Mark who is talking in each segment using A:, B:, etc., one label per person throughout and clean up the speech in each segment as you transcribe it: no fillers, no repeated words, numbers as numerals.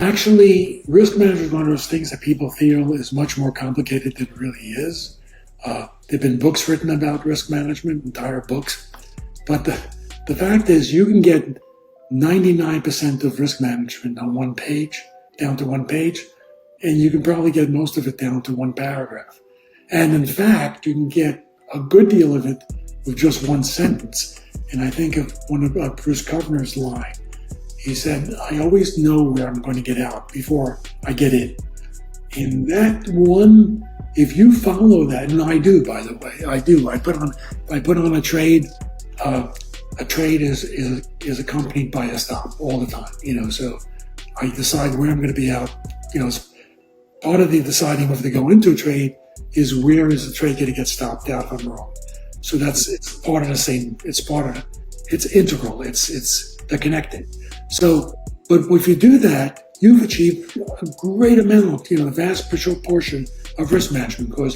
A: Actually, risk management is one of those things that people feel is much more complicated than it really is. There have been books written about risk management, entire books. But the fact is you can get 99% of risk management on one page, down to one page, and you can probably get most of it down to one paragraph. And in fact, you can get a good deal of it with just one sentence. And I think of one of Bruce Kovner's line. He said, I always know where I'm going to get out before I get in. And that one, if you follow that, and I do, by the way, I do. I put on a trade. A trade is accompanied by a stop all the time. So I decide where I'm going to be out. Part of the deciding whether to go into a trade is where is the trade going to get stopped out if I'm wrong. So it's part of the same. It's integral. They're connected. So, but if you do that, you've achieved a great amount, the vast portion of risk management, because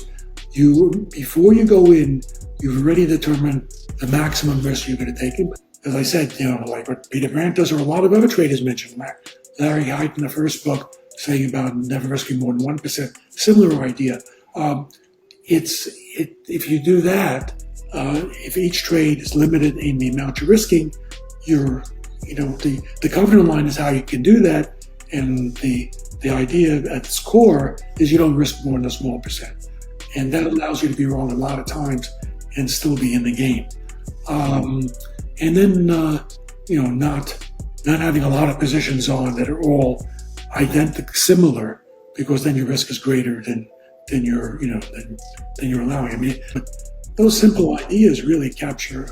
A: before you go in, you've already determined the maximum risk you're going to take. As I said, like what Peter Grant does, or a lot of other traders mentioned, Larry Hite in the first book saying about never risking more than 1%, similar idea. If you do that, if each trade is limited in the amount you're risking, the covenant line is how you can do that, and the idea at its core is you don't risk more than a small percent, and that allows you to be wrong a lot of times and still be in the game. And then not having a lot of positions on that are all similar, because then your risk is greater than you're allowing. I mean, those simple ideas really capture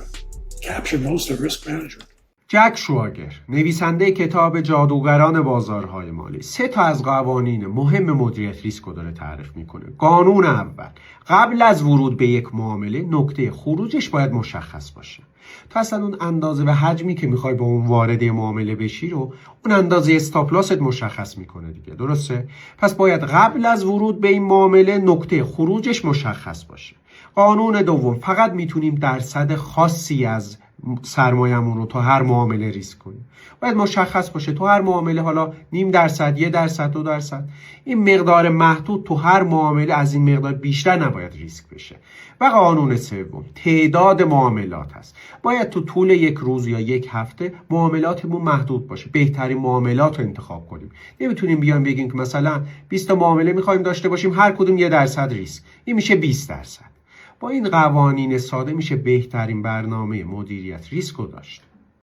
A: most of risk management.
B: جک شواگر، نویسنده کتاب جادوگران بازارهای مالی، 3 تا از قوانین مهم مدیریت ریسک رو داره تعریف میکنه. قانون اول، قبل از ورود به یک معامله نقطه خروجش باید مشخص باشه. تو اصلا اون اندازه و حجمی که میخوای با اون وارد معامله بشی رو اون اندازه استاپ لاست مشخص میکنه دیگه، درسته؟ پس باید قبل از ورود به این معامله نقطه خروجش مشخص باشه. قانون دوم، فقط میتونیم درصد خاصی از سرمایه‌مون رو تا هر معامله ریسک کنیم. باید مشخص باشه تو هر معامله، حالا 0.5%، 1%، 2%. این مقدار محدود تو هر معامله از این مقدار بیشتر نباید ریسک بشه. و قانون سوم، تعداد معاملات هست. باید تو طول یک روز یا یک هفته معاملاتمون محدود باشه. بهترین معاملات رو انتخاب کنیم. نمیتونیم بیایم بگیم که مثلا 20 تا معامله می‌خوایم داشته باشیم، هر کدوم 1% ریسک. این میشه 20%. با این قوانین ساده میشه بهترین برنامه مدیریت ریسک رو داشت.